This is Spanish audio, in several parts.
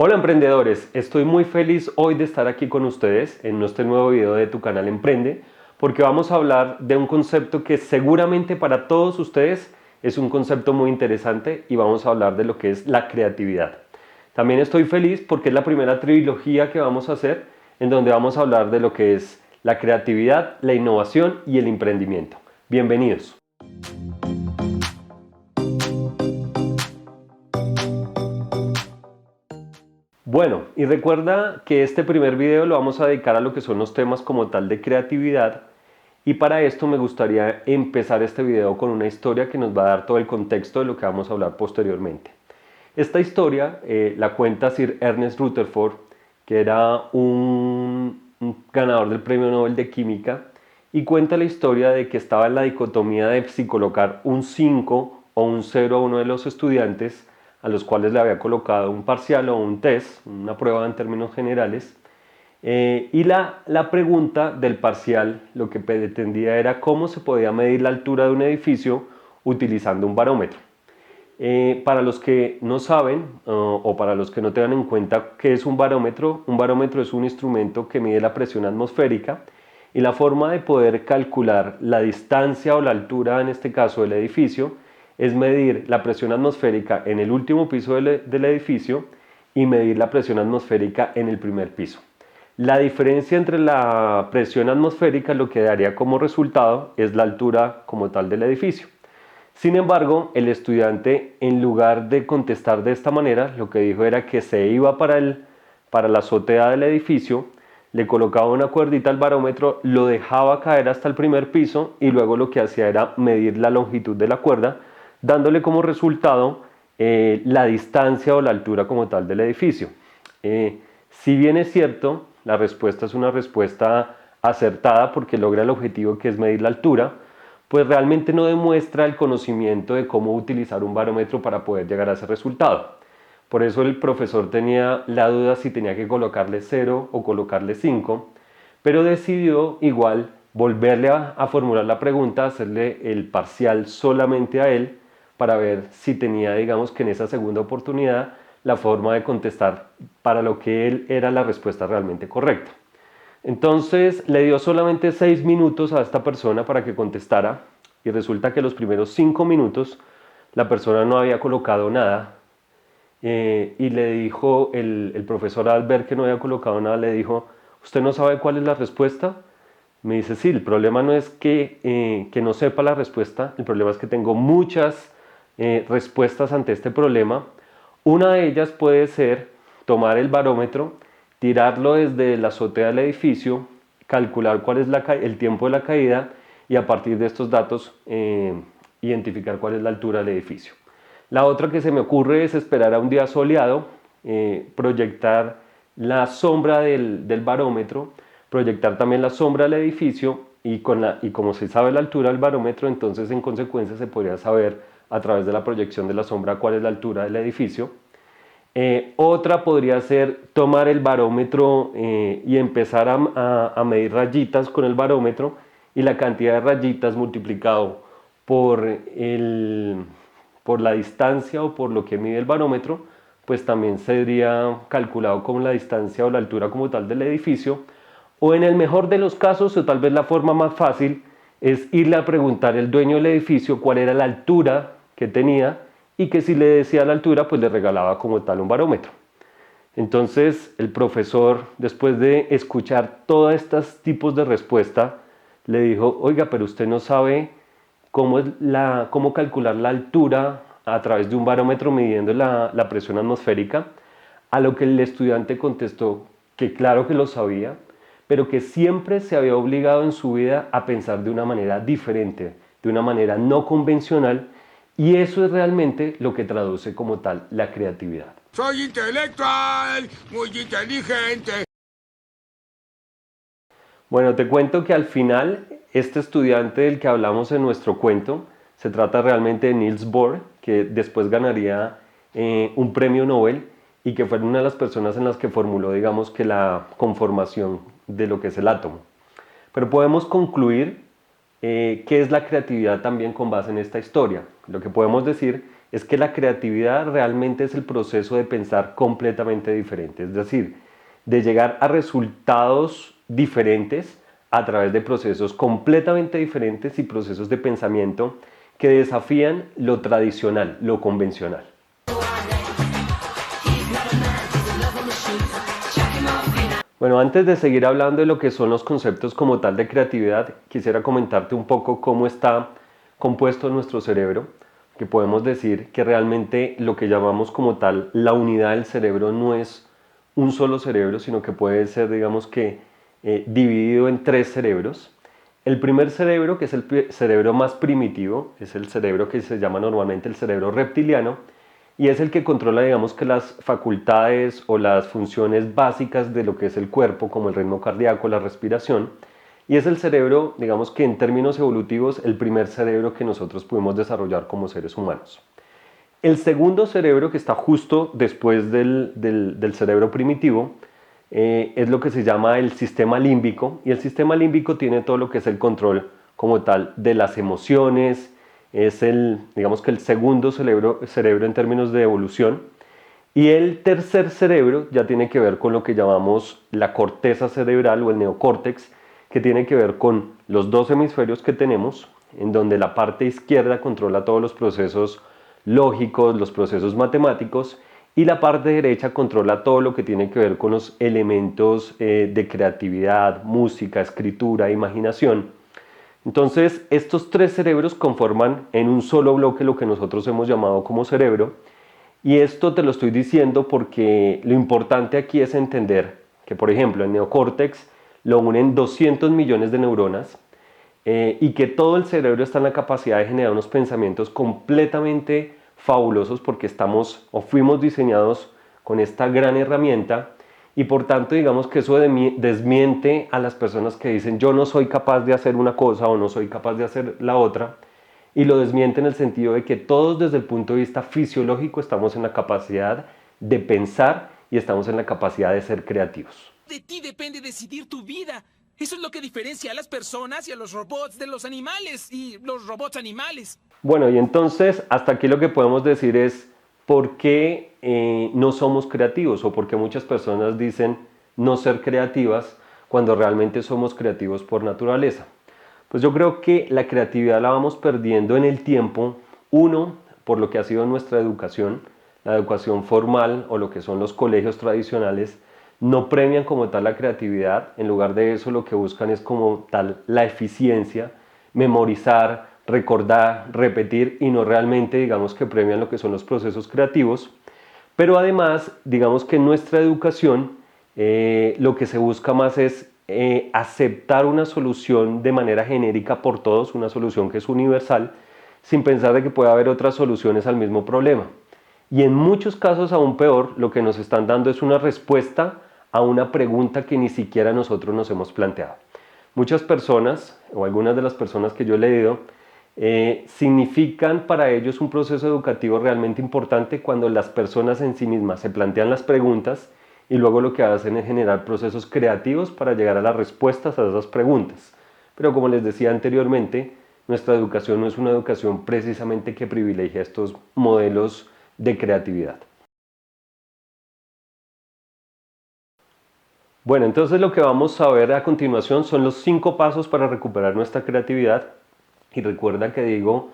Hola emprendedores, estoy muy feliz hoy de estar aquí con ustedes en este nuevo video de tu canal Emprende, porque vamos a hablar de un concepto que seguramente para todos ustedes es un concepto muy interesante y vamos a hablar de lo que es la creatividad. También estoy feliz porque es la primera trilogía que vamos a hacer en donde vamos a hablar de lo que es la creatividad, la innovación y el emprendimiento. Bienvenidos. Bueno, y recuerda que este primer video lo vamos a dedicar a lo que son los temas como tal de creatividad, y para esto me gustaría empezar este video con una historia que nos va a dar todo el contexto de lo que vamos a hablar posteriormente. Esta historia la cuenta Sir Ernest Rutherford, que era un ganador del Premio Nobel de Química, y cuenta la historia de que estaba en la dicotomía de si colocar un 5 o un 0 a uno de los estudiantes a los cuales le había colocado un parcial o un test, una prueba en términos generales. Y la pregunta del parcial lo que pretendía era cómo se podía medir la altura de un edificio utilizando un barómetro. Para los que no saben o para los que no tengan en cuenta qué es un barómetro es un instrumento que mide la presión atmosférica, y la forma de poder calcular la distancia o la altura, en este caso del edificio, es medir la presión atmosférica en el último piso del edificio y medir la presión atmosférica en el primer piso. La diferencia entre la presión atmosférica, lo que daría como resultado, es la altura como tal del edificio. Sin embargo, el estudiante, en lugar de contestar de esta manera, lo que dijo era que se iba para la azotea del edificio, le colocaba una cuerdita al barómetro, lo dejaba caer hasta el primer piso y luego lo que hacía era medir la longitud de la cuerda, dándole como resultado la distancia o la altura como tal del edificio. Si bien es cierto, la respuesta es una respuesta acertada porque logra el objetivo, que es medir la altura, pues realmente no demuestra el conocimiento de cómo utilizar un barómetro para poder llegar a ese resultado. Por eso el profesor tenía la duda si tenía que colocarle 0 o colocarle 5, pero decidió igual volverle a formular la pregunta, hacerle el parcial solamente a él para ver si tenía, digamos que en esa segunda oportunidad, la forma de contestar para lo que él era la respuesta realmente correcta. Entonces le dio solamente 6 minutos a esta persona para que contestara, y resulta que los primeros 5 minutos la persona no había colocado nada, y le dijo el profesor, al ver que no había colocado nada, le dijo: ¿usted no sabe cuál es la respuesta? Me dice: sí, el problema no es que no sepa la respuesta, el problema es que tengo muchas respuestas ante este problema. Una de ellas puede ser tomar el barómetro, tirarlo desde la azotea del edificio, calcular cuál es el tiempo de la caída y a partir de estos datos identificar cuál es la altura del edificio. La otra que se me ocurre es esperar a un día soleado, proyectar la sombra del barómetro, proyectar también la sombra del edificio y como se sabe la altura del barómetro, entonces en consecuencia se podría saber a través de la proyección de la sombra cuál es la altura del edificio. Otra podría ser tomar el barómetro y empezar a medir rayitas con el barómetro, y la cantidad de rayitas multiplicado por, por la distancia o por lo que mide el barómetro, pues también sería calculado como la distancia o la altura como tal del edificio. O en el mejor de los casos, o tal vez la forma más fácil, es irle a preguntar al dueño del edificio cuál era la altura que tenía, y que si le decía la altura, pues le regalaba como tal un barómetro. Entonces el profesor, después de escuchar todos estos tipos de respuesta, le dijo: oiga, pero usted no sabe cómo calcular la altura a través de un barómetro midiendo la presión atmosférica. A lo que el estudiante contestó que claro que lo sabía, pero que siempre se había obligado en su vida a pensar de una manera diferente, de una manera no convencional, y eso es realmente lo que traduce como tal la creatividad. Soy intelectual, muy inteligente. Bueno, te cuento que al final este estudiante del que hablamos en nuestro cuento se trata realmente de Niels Bohr, que después ganaría un premio Nobel y que fue una de las personas en las que formuló, digamos, que la conformación de lo que es el átomo. Pero podemos concluir qué es la creatividad también con base en esta historia. Lo que podemos decir es que la creatividad realmente es el proceso de pensar completamente diferente, es decir, de llegar a resultados diferentes a través de procesos completamente diferentes y procesos de pensamiento que desafían lo tradicional, lo convencional. Bueno, antes de seguir hablando de lo que son los conceptos como tal de creatividad, quisiera comentarte un poco cómo está compuesto nuestro cerebro, que podemos decir que realmente lo que llamamos como tal la unidad del cerebro no es un solo cerebro, sino que puede ser, digamos que, dividido en tres cerebros. El primer cerebro, que es el cerebro más primitivo, es el cerebro que se llama normalmente el cerebro reptiliano, y es el que controla, digamos que las facultades o las funciones básicas de lo que es el cuerpo, como el ritmo cardíaco, la respiración, y es el cerebro, digamos que en términos evolutivos, el primer cerebro que nosotros pudimos desarrollar como seres humanos. El segundo cerebro, que está justo después del cerebro primitivo, es lo que se llama el sistema límbico, y el sistema límbico tiene todo lo que es el control como tal de las emociones, es digamos que el segundo cerebro en términos de evolución, y el tercer cerebro ya tiene que ver con lo que llamamos la corteza cerebral o el neocórtex, que tiene que ver con los dos hemisferios que tenemos, en donde la parte izquierda controla todos los procesos lógicos, los procesos matemáticos, y la parte derecha controla todo lo que tiene que ver con los elementos de creatividad, música, escritura, imaginación. Entonces, estos tres cerebros conforman en un solo bloque lo que nosotros hemos llamado como cerebro, y esto te lo estoy diciendo porque lo importante aquí es entender que, por ejemplo, el neocórtex lo unen 200 millones de neuronas y que todo el cerebro está en la capacidad de generar unos pensamientos completamente fabulosos porque estamos o fuimos diseñados con esta gran herramienta. Y por tanto, digamos que eso desmiente a las personas que dicen yo no soy capaz de hacer una cosa o no soy capaz de hacer la otra, y lo desmiente en el sentido de que todos desde el punto de vista fisiológico estamos en la capacidad de pensar y estamos en la capacidad de ser creativos. De ti depende decidir tu vida. Eso es lo que diferencia a las personas y a los robots de los animales y los robots animales. Bueno, y entonces hasta aquí lo que podemos decir es por qué no somos creativos o por qué muchas personas dicen no ser creativas cuando realmente somos creativos por naturaleza. Pues yo creo que la creatividad la vamos perdiendo en el tiempo, uno, por lo que ha sido nuestra educación, la educación formal o lo que son los colegios tradicionales, no premian como tal la creatividad, en lugar de eso lo que buscan es como tal la eficiencia, memorizar, recordar, repetir y no realmente digamos que premian lo que son los procesos creativos. Pero además digamos que en nuestra educación lo que se busca más es aceptar una solución de manera genérica por todos, una solución que es universal, sin pensar de que puede haber otras soluciones al mismo problema. Y en muchos casos aún peor, lo que nos están dando es una respuesta a una pregunta que ni siquiera nosotros nos hemos planteado. Muchas personas, o algunas de las personas que yo he leído, significan para ellos un proceso educativo realmente importante cuando las personas en sí mismas se plantean las preguntas y luego lo que hacen es generar procesos creativos para llegar a las respuestas a esas preguntas. Pero como les decía anteriormente, nuestra educación no es una educación precisamente que privilegia estos modelos de creatividad. Bueno, entonces lo que vamos a ver a continuación son los 5 pasos para recuperar nuestra creatividad. Y recuerda que digo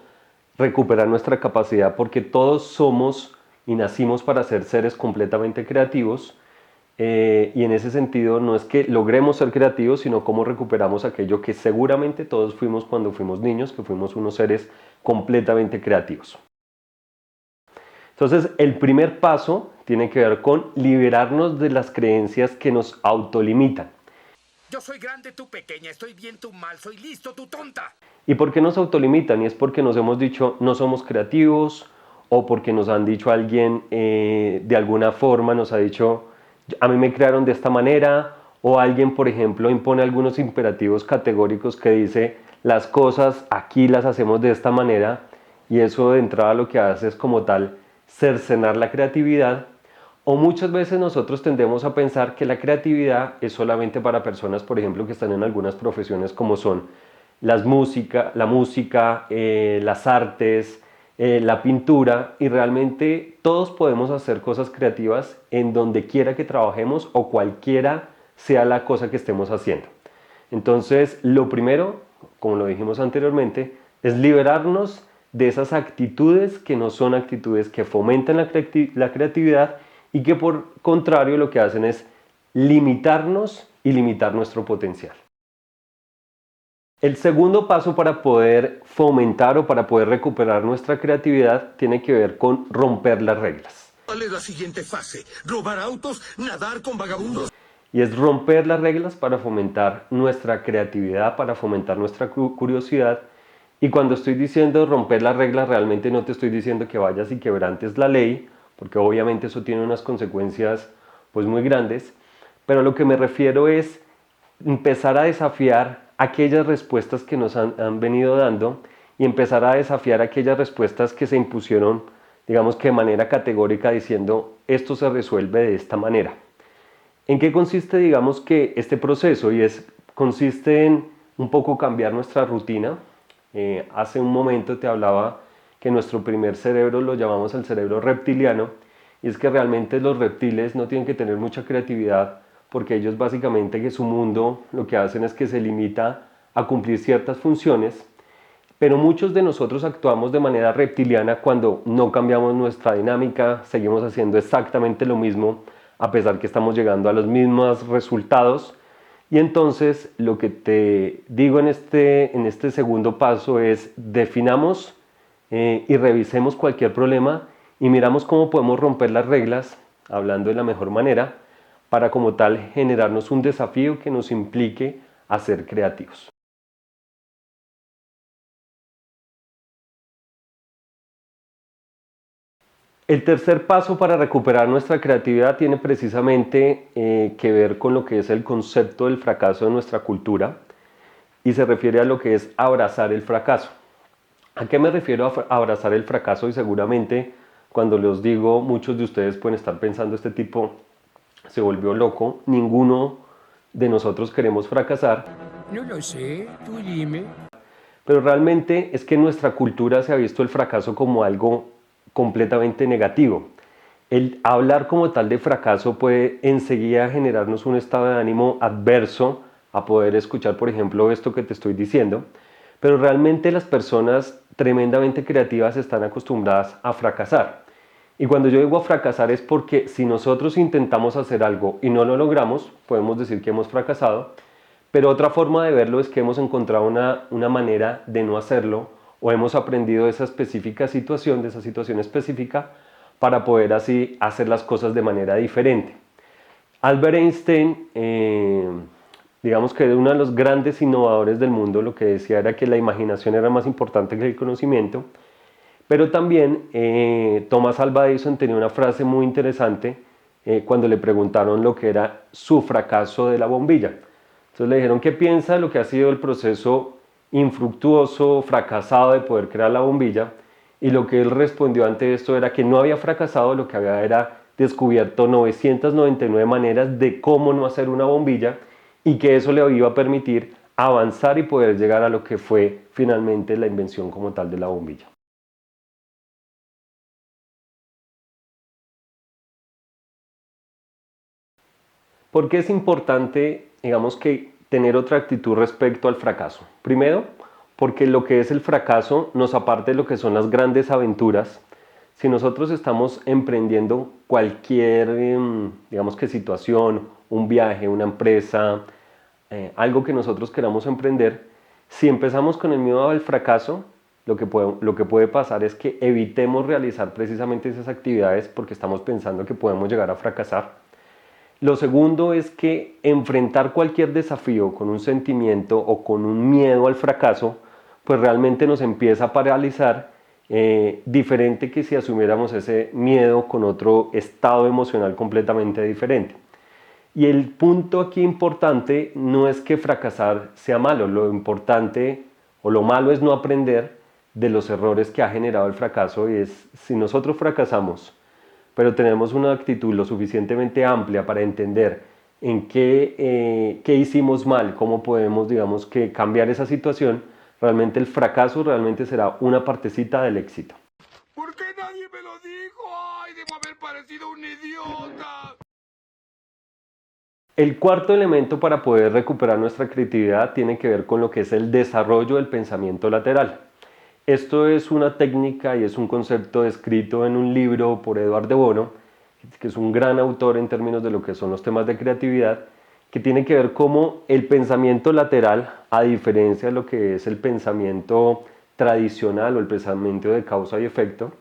recuperar nuestra capacidad porque todos somos y nacimos para ser seres completamente creativos. Y en ese sentido no es que logremos ser creativos, sino cómo recuperamos aquello que seguramente todos fuimos cuando fuimos niños, que fuimos unos seres completamente creativos. Entonces, el primer paso tiene que ver con liberarnos de las creencias que nos autolimitan. Yo soy grande, tú pequeña, estoy bien, tú mal, soy listo, tú tonta. ¿Y por qué nos autolimitan? Y es porque nos hemos dicho no somos creativos o porque nos han dicho alguien de alguna forma, nos ha dicho a mí me crearon de esta manera, o alguien por ejemplo impone algunos imperativos categóricos que dice las cosas aquí las hacemos de esta manera, y eso de entrada lo que hace es como tal cercenar la creatividad. O muchas veces nosotros tendemos a pensar que la creatividad es solamente para personas, por ejemplo, que están en algunas profesiones como son la música, las artes, la pintura, y realmente todos podemos hacer cosas creativas en donde quiera que trabajemos o cualquiera sea la cosa que estemos haciendo. Entonces, lo primero, como lo dijimos anteriormente, es liberarnos de esas actitudes que no son actitudes que fomentan la creatividad y que por contrario lo que hacen es limitarnos y limitar nuestro potencial. El segundo paso para poder fomentar o para poder recuperar nuestra creatividad tiene que ver con romper las reglas. ¿Cuál es la siguiente fase? ¿Robar autos? ¿Nadar con vagabundos? Y es romper las reglas para fomentar nuestra creatividad, para fomentar nuestra curiosidad. Y cuando estoy diciendo romper las reglas, realmente no te estoy diciendo que vayas y quebrantes la ley, porque obviamente eso tiene unas consecuencias pues muy grandes, pero lo que me refiero es empezar a desafiar aquellas respuestas que nos han venido dando y empezar a desafiar aquellas respuestas que se impusieron, digamos que de manera categórica, diciendo esto se resuelve de esta manera. ¿En qué consiste, digamos, que este proceso? Consiste en un poco cambiar nuestra rutina. Hace un momento te hablaba que nuestro primer cerebro lo llamamos el cerebro reptiliano, y es que realmente los reptiles no tienen que tener mucha creatividad, porque ellos básicamente que su mundo lo que hacen es que se limita a cumplir ciertas funciones, pero muchos de nosotros actuamos de manera reptiliana cuando no cambiamos nuestra dinámica, seguimos haciendo exactamente lo mismo a pesar que estamos llegando a los mismos resultados. Y entonces lo que te digo en este segundo paso es definamos y revisemos cualquier problema y miramos cómo podemos romper las reglas, hablando de la mejor manera, para como tal generarnos un desafío que nos implique a ser creativos. El tercer paso para recuperar nuestra creatividad tiene precisamente que ver con lo que es el concepto del fracaso de nuestra cultura, y se refiere a lo que es abrazar el fracaso. ¿A qué me refiero a abrazar el fracaso? Y seguramente cuando les digo, muchos de ustedes pueden estar pensando, este tipo se volvió loco, ninguno de nosotros queremos fracasar. No lo sé, tú dime. Pero realmente es que en nuestra cultura se ha visto el fracaso como algo completamente negativo. El hablar como tal de fracaso puede enseguida generarnos un estado de ánimo adverso a poder escuchar, por ejemplo, esto que te estoy diciendo, pero realmente las personas tremendamente creativas están acostumbradas a fracasar. Y cuando yo digo a fracasar es porque si nosotros intentamos hacer algo y no lo logramos, podemos decir que hemos fracasado, pero otra forma de verlo es que hemos encontrado una manera de no hacerlo, o hemos aprendido de esa específica situación, de esa situación específica, para poder así hacer las cosas de manera diferente. Albert Einstein, digamos que uno de los grandes innovadores del mundo, lo que decía era que la imaginación era más importante que el conocimiento, pero también Thomas Alva Edison tenía una frase muy interesante cuando le preguntaron lo que era su fracaso de la bombilla. Entonces le dijeron, ¿qué piensa de lo que ha sido el proceso infructuoso, fracasado de poder crear la bombilla? Y lo que él respondió ante esto era que no había fracasado, lo que había era descubierto 999 maneras de cómo no hacer una bombilla, y que eso le iba a permitir avanzar y poder llegar a lo que fue finalmente la invención como tal de la bombilla. ¿Por qué es importante, digamos, que tener otra actitud respecto al fracaso? Primero, porque lo que es el fracaso nos aparta de lo que son las grandes aventuras. Si nosotros estamos emprendiendo cualquier, digamos que situación, un viaje, una empresa, algo que nosotros queramos emprender, si empezamos con el miedo al fracaso, lo que puede pasar es que evitemos realizar precisamente esas actividades porque estamos pensando que podemos llegar a fracasar. Lo segundo es que enfrentar cualquier desafío con un sentimiento o con un miedo al fracaso, pues realmente nos empieza a paralizar, diferente que si asumiéramos ese miedo con otro estado emocional completamente diferente. Y el punto aquí importante no es que fracasar sea malo, lo importante o lo malo es no aprender de los errores que ha generado el fracaso, y es si nosotros fracasamos, pero tenemos una actitud lo suficientemente amplia para entender en qué hicimos mal, cómo podemos, digamos, que cambiar esa situación, realmente el fracaso realmente será una partecita del éxito. sido un idiota! El cuarto elemento para poder recuperar nuestra creatividad tiene que ver con lo que es el desarrollo del pensamiento lateral. Esto es una técnica y es un concepto descrito en un libro por Edward de Bono, que es un gran autor en términos de lo que son los temas de creatividad, que tiene que ver cómo el pensamiento lateral, a diferencia de lo que es el pensamiento tradicional o el pensamiento de causa y efecto,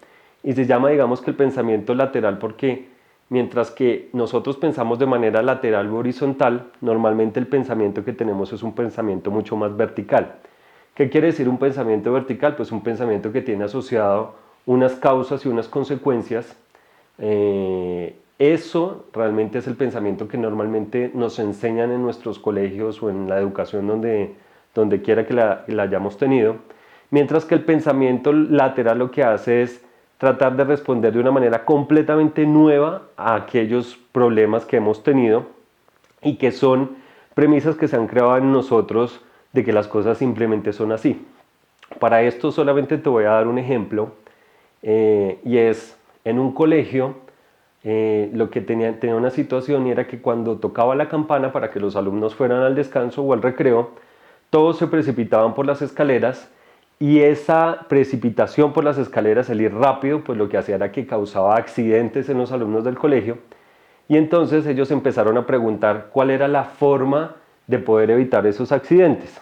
y se llama, digamos, que el pensamiento lateral porque mientras que nosotros pensamos de manera lateral o horizontal, normalmente el pensamiento que tenemos es un pensamiento mucho más vertical. ¿Qué quiere decir un pensamiento vertical? Pues un pensamiento que tiene asociado unas causas y unas consecuencias. Eso realmente es el pensamiento que normalmente nos enseñan en nuestros colegios o en la educación donde quiera que la hayamos tenido. Mientras que el pensamiento lateral lo que hace es tratar de responder de una manera completamente nueva a aquellos problemas que hemos tenido y que son premisas que se han creado en nosotros de que las cosas simplemente son así. Para esto solamente te voy a dar un ejemplo y es en un colegio lo que tenía una situación y era que cuando tocaba la campana para que los alumnos fueran al descanso o al recreo, todos se precipitaban por las escaleras y esa precipitación por las escaleras, el ir rápido, pues lo que hacía era que causaba accidentes en los alumnos del colegio y entonces ellos empezaron a preguntar cuál era la forma de poder evitar esos accidentes.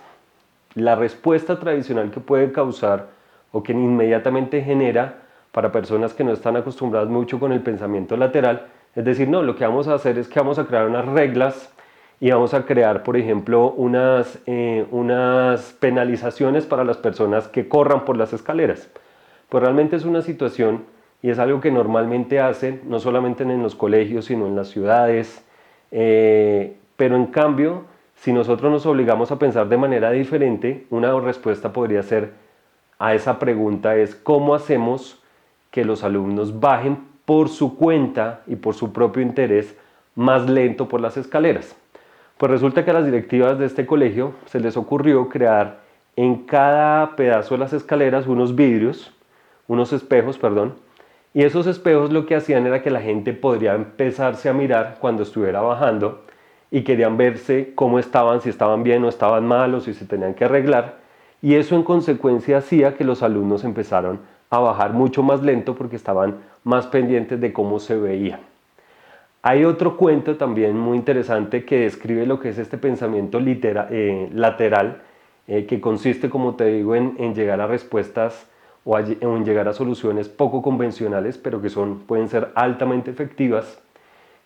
La respuesta tradicional que puede causar o que inmediatamente genera para personas que no están acostumbradas mucho con el pensamiento lateral, es decir, no, lo que vamos a hacer es que vamos a crear unas reglas y vamos a crear, por ejemplo, unas penalizaciones para las personas que corran por las escaleras. Pues realmente es una situación y es algo que normalmente hacen, no solamente en los colegios, sino en las ciudades, pero en cambio, si nosotros nos obligamos a pensar de manera diferente, una respuesta podría ser a esa pregunta es ¿cómo hacemos que los alumnos bajen por su cuenta y por su propio interés más lento por las escaleras? Pues resulta que a las directivas de este colegio se les ocurrió crear en cada pedazo de las escaleras unos vidrios, unos espejos, perdón, y esos espejos lo que hacían era que la gente podría empezarse a mirar cuando estuviera bajando y querían verse cómo estaban, si estaban bien o estaban mal o si se tenían que arreglar, y eso en consecuencia hacía que los alumnos empezaron a bajar mucho más lento porque estaban más pendientes de cómo se veía. Hay otro cuento también muy interesante que describe lo que es este pensamiento lateral, que consiste, como te digo, en llegar a respuestas o en llegar a soluciones poco convencionales, pero que pueden ser altamente efectivas.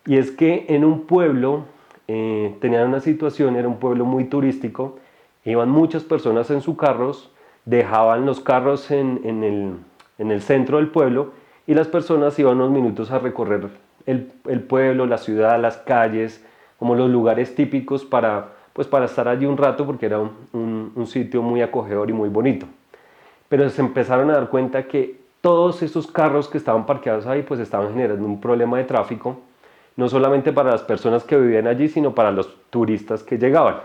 Y es que en un pueblo tenían una situación, era un pueblo muy turístico, iban muchas personas en sus carros, dejaban los carros en el centro del pueblo y las personas iban unos minutos a recorrer el pueblo, la ciudad, las calles, como los lugares típicos para estar allí un rato porque era un sitio muy acogedor y muy bonito. Pero se empezaron a dar cuenta que todos esos carros que estaban parqueados ahí pues estaban generando un problema de tráfico, no solamente para las personas que vivían allí, sino para los turistas que llegaban.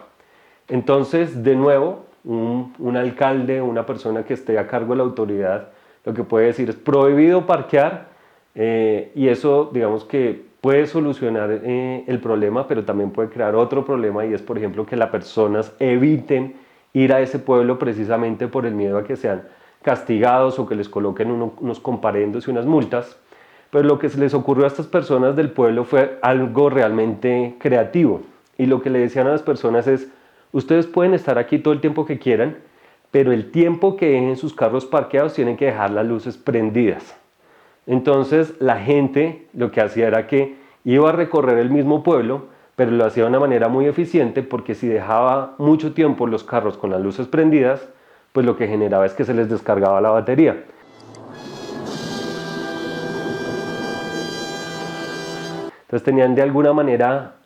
Entonces, de nuevo, un alcalde, una persona que esté a cargo de la autoridad, lo que puede decir es prohibido parquear y eso, digamos que puede solucionar el problema, pero también puede crear otro problema y es, por ejemplo, que las personas eviten ir a ese pueblo precisamente por el miedo a que sean castigados o que les coloquen unos comparendos y unas multas. Pero lo que se les ocurrió a estas personas del pueblo fue algo realmente creativo y lo que le decían a las personas es ustedes pueden estar aquí todo el tiempo que quieran, pero el tiempo que dejen sus carros parqueados tienen que dejar las luces prendidas. Entonces la gente lo que hacía era que iba a recorrer el mismo pueblo, pero lo hacía de una manera muy eficiente porque si dejaba mucho tiempo los carros con las luces prendidas, pues lo que generaba es que se les descargaba la batería. Entonces tenían de alguna manera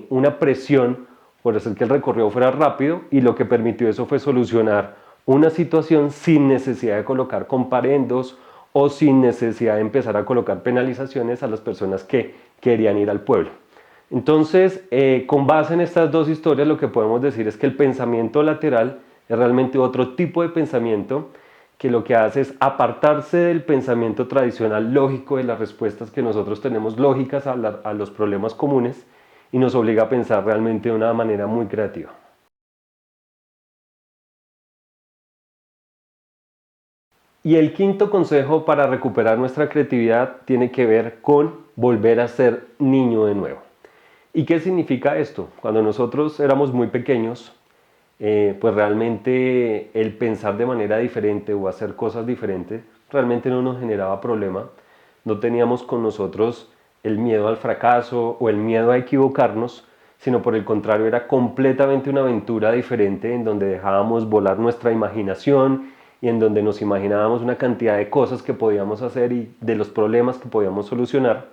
una presión por hacer que el recorrido fuera rápido y lo que permitió eso fue solucionar una situación sin necesidad de colocar comparendos o sin necesidad de empezar a colocar penalizaciones a las personas que querían ir al pueblo. Entonces, con base en estas dos historias, lo que podemos decir es que el pensamiento lateral es realmente otro tipo de pensamiento que lo que hace es apartarse del pensamiento tradicional lógico de las respuestas que nosotros tenemos lógicas a los problemas comunes y nos obliga a pensar realmente de una manera muy creativa. Y el quinto consejo para recuperar nuestra creatividad tiene que ver con volver a ser niño de nuevo. ¿Y qué significa esto? Cuando nosotros éramos muy pequeños, pues realmente el pensar de manera diferente o hacer cosas diferentes realmente no nos generaba problema. No teníamos con nosotros el miedo al fracaso o el miedo a equivocarnos, sino por el contrario era completamente una aventura diferente en donde dejábamos volar nuestra imaginación y en donde nos imaginábamos una cantidad de cosas que podíamos hacer y de los problemas que podíamos solucionar.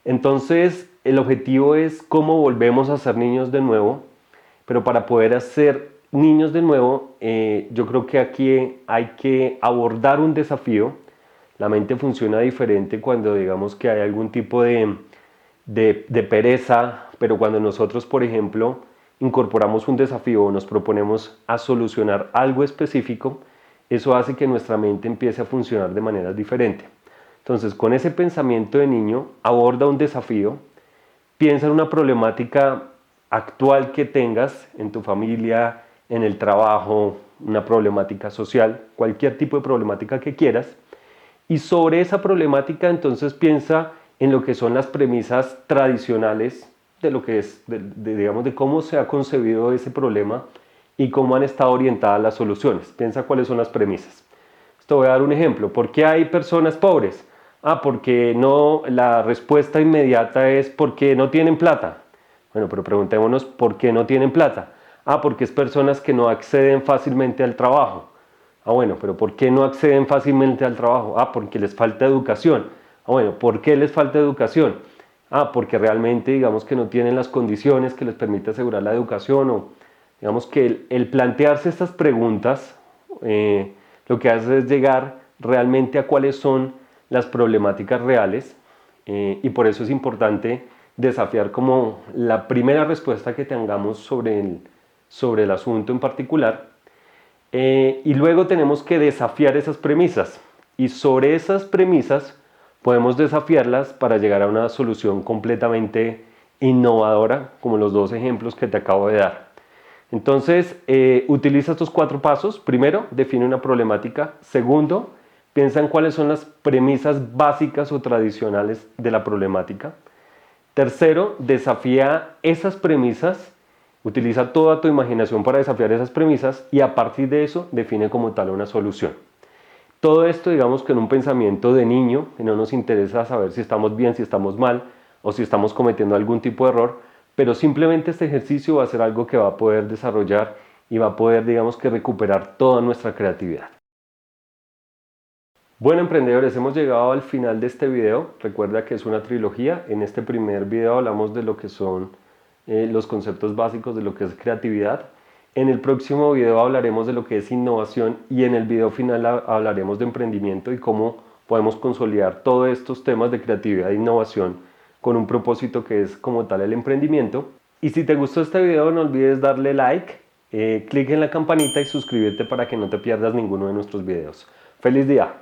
Entonces el objetivo es cómo volvemos a ser niños de nuevo, pero para poder ser niños de nuevo, yo creo que aquí hay que abordar un desafío. La mente funciona diferente cuando digamos que hay algún tipo de pereza, pero cuando nosotros, por ejemplo, incorporamos un desafío o nos proponemos a solucionar algo específico, eso hace que nuestra mente empiece a funcionar de manera diferente. Entonces, con ese pensamiento de niño, aborda un desafío, piensa en una problemática actual que tengas en tu familia, en el trabajo, una problemática social, cualquier tipo de problemática que quieras, y sobre esa problemática entonces piensa en lo que son las premisas tradicionales de lo que es, digamos, de cómo se ha concebido ese problema y cómo han estado orientadas las soluciones. Piensa cuáles son las premisas. Te voy a dar un ejemplo. ¿Por qué hay personas pobres? Porque no, la respuesta inmediata es porque no tienen plata. Bueno, pero preguntémonos por qué no tienen plata. Porque es personas que no acceden fácilmente al trabajo. Bueno, pero ¿por qué no acceden fácilmente al trabajo? Porque les falta educación. Bueno, ¿por qué les falta educación? Porque realmente digamos que no tienen las condiciones que les permite asegurar la educación, o digamos que el plantearse estas preguntas lo que hace es llegar realmente a cuáles son las problemáticas reales, y por eso es importante desafiar como la primera respuesta que tengamos sobre el asunto en particular, y luego tenemos que desafiar esas premisas, y sobre esas premisas podemos desafiarlas para llegar a una solución completamente innovadora, como los dos ejemplos que te acabo de dar. Entonces, utiliza estos 4 pasos. Primero, define una problemática. Segundo, piensa en cuáles son las premisas básicas o tradicionales de la problemática. Tercero, desafía esas premisas. Utiliza toda tu imaginación para desafiar esas premisas y a partir de eso define como tal una solución. Todo esto, digamos que en un pensamiento de niño, que no nos interesa saber si estamos bien, si estamos mal o si estamos cometiendo algún tipo de error, pero simplemente este ejercicio va a ser algo que va a poder desarrollar y va a poder, digamos que, recuperar toda nuestra creatividad. Bueno, emprendedores, hemos llegado al final de este video. Recuerda que es una trilogía. En este primer video hablamos de lo que son los conceptos básicos de lo que es creatividad. En el próximo video hablaremos de lo que es innovación y en el video final hablaremos de emprendimiento y cómo podemos consolidar todos estos temas de creatividad e innovación con un propósito que es como tal el emprendimiento. Y si te gustó este video no olvides darle like, clic en la campanita y suscribirte para que no te pierdas ninguno de nuestros videos. ¡Feliz día!